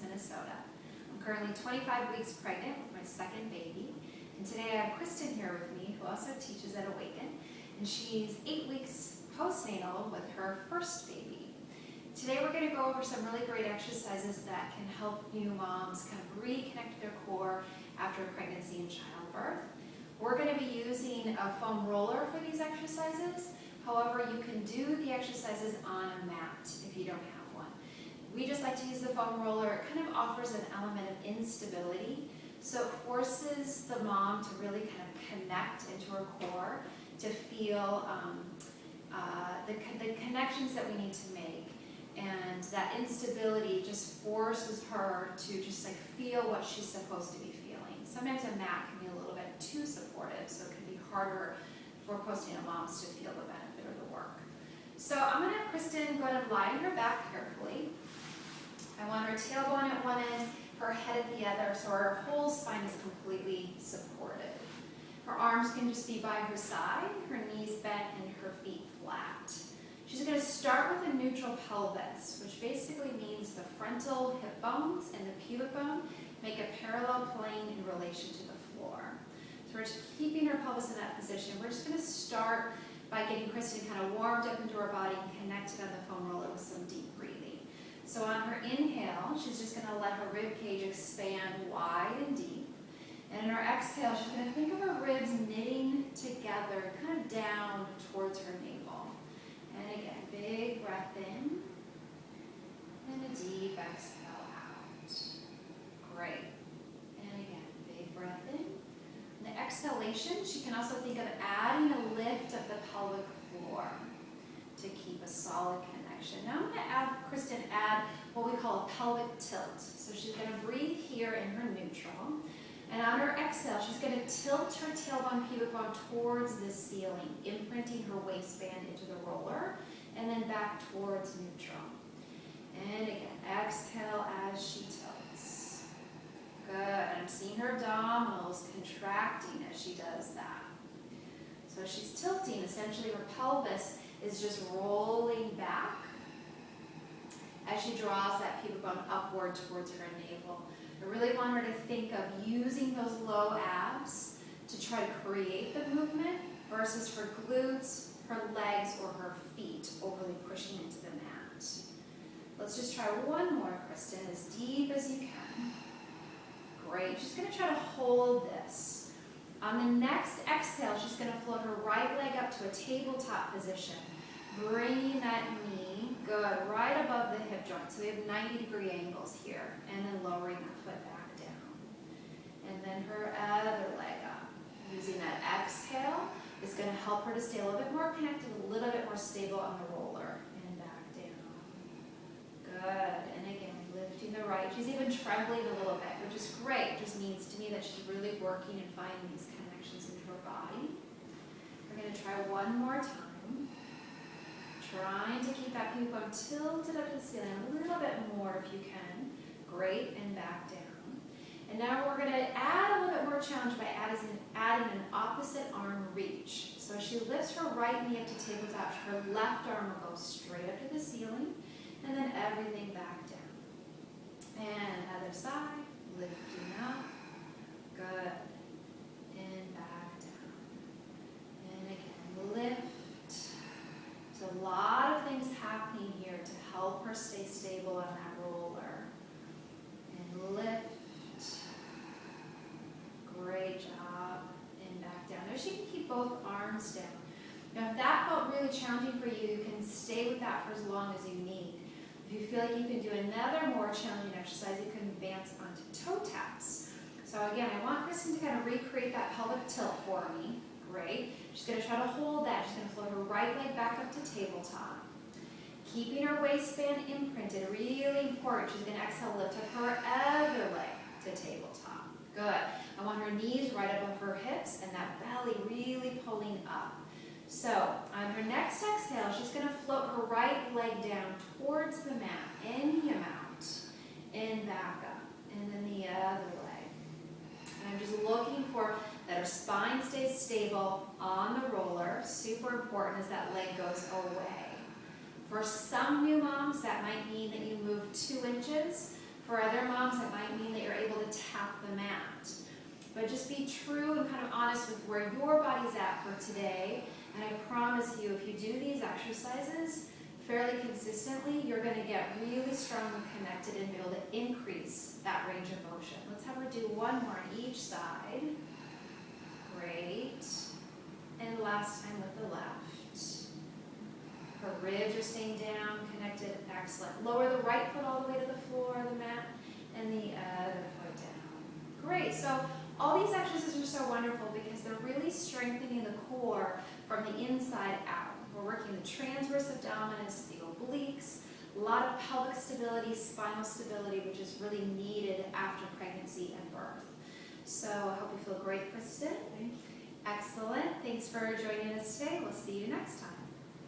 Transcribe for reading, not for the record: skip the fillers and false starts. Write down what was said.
Minnesota. I'm currently 25 weeks pregnant with my second baby, and today I have Kristen here with me, who also teaches at Awaken, and she's 8 weeks postnatal with her first baby. Today we're going to go over some really great exercises that can help new moms kind of reconnect their core after pregnancy and childbirth. We're going to be using a foam roller for these exercises. However, you can do the exercises on a mat if you don't have one. We just like to use the foam roller. It kind of offers an element of instability. So it forces the mom to really kind of connect into her core, to feel the connections that we need to make. And that instability just forces her to just like feel what she's supposed to be feeling. Sometimes a mat can be a little bit too supportive, so it can be harder for postnatal moms to feel the benefit of the work. So I'm going to have Kristen go ahead and lie on her back carefully. I want her tailbone at one end, her head at the other, so her whole spine is completely supported. Her arms can just be by her side, her knees bent, and her feet flat. She's going to start with a neutral pelvis, which basically means the frontal hip bones and the pubic bone make a parallel plane in relation to the floor. So we're just keeping her pelvis in that position. We're just going to start by getting Kristen kind of warmed up into her body and connected on the foam roller with some deep breathing. So on her inhale, she's just going to let her rib cage expand wide and deep. And in her exhale, she's going to think of her ribs knitting together, kind of down towards her navel. And again, big breath in, and a deep exhale out. Great. And again, big breath in. In the exhalation, she can also think of adding a lift of the pelvic floor to keep a solid connection. Now I'm going to have Kristen add what we call a pelvic tilt. So she's going to breathe here in her neutral. And on her exhale, she's going to tilt her tailbone, pubic bone towards the ceiling, imprinting her waistband into the roller, and then back towards neutral. And again, exhale as she tilts. Good. And I'm seeing her abdominals contracting as she does that. So as she's tilting, essentially her pelvis is just rolling back as she draws that pubic bone upward towards her navel. I really want her to think of using those low abs to try to create the movement versus her glutes, her legs, or her feet overly pushing into the mat. Let's just try one more, Kristen, as deep as you can. Great. She's going to try to hold this. On the next exhale, she's going to float her right leg up to a tabletop position, bringing that knee, good, right above the hip joint. So we have 90-degree angles here, and then lowering that foot back down. And then her other leg up. Using that exhale is going to help her to stay a little bit more connected, a little bit more stable on the roller, and back down. Good. And again, lifting the right. She's even trembling a little bit, which is great. It just means to me that she's really working and finding these connections into her body. We're going to try one more time. Trying to keep that pubic bone tilted up to the ceiling a little bit more if you can. Great, and back down. And now we're going to add a little bit more challenge by adding an opposite arm reach. So as she lifts her right knee up to tabletop, her left arm will go straight up to the ceiling, and then everything back down. And other side, lifting up. Good. And back down. And again, lift. So a lot of things happening here to help her stay stable on that roller. And lift. Great job. And back down. There she can keep both arms down. Now if that felt really challenging for you, you can stay with that for as long as you need. If you feel like you can do another more challenging exercise, you can advance onto toe taps. So again, I want Kristen to kind of recreate that pelvic tilt for me. Great. She's going to try to hold that. She's going to float her right leg back up to tabletop. Keeping her waistband imprinted, really important. She's going to exhale, lift up her other leg to tabletop. Good. I want her knees right above her hips and that belly really pulling up. So on her next exhale, she's going to float her right leg down towards the mat, any amount, and back up. And then the other leg. And I'm just looking for that her spine stays stable on the roller. Super important as that leg goes away. For some new moms, that might mean that you move 2 inches For other moms, it might mean that you're able to tap the mat. But just be true and kind of honest with where your body's at for today. And I promise you, if you do these exercises fairly consistently, you're going to get really strong and connected and be able to increase that range of motion. Let's have her do one more on each side. Great. And last time with the left. Her ribs are staying down, connected, excellent. Lower the right foot all the way to the floor, the mat, and the other foot down. Great, so all these exercises are so wonderful because they're really strengthening the core from the inside out. We're working the transverse abdominis, the obliques, a lot of pelvic stability, spinal stability, which is really needed after pregnancy and birth. So I hope you feel great, Kristen. Thank you. Excellent. Thanks for joining us today. We'll see you next time.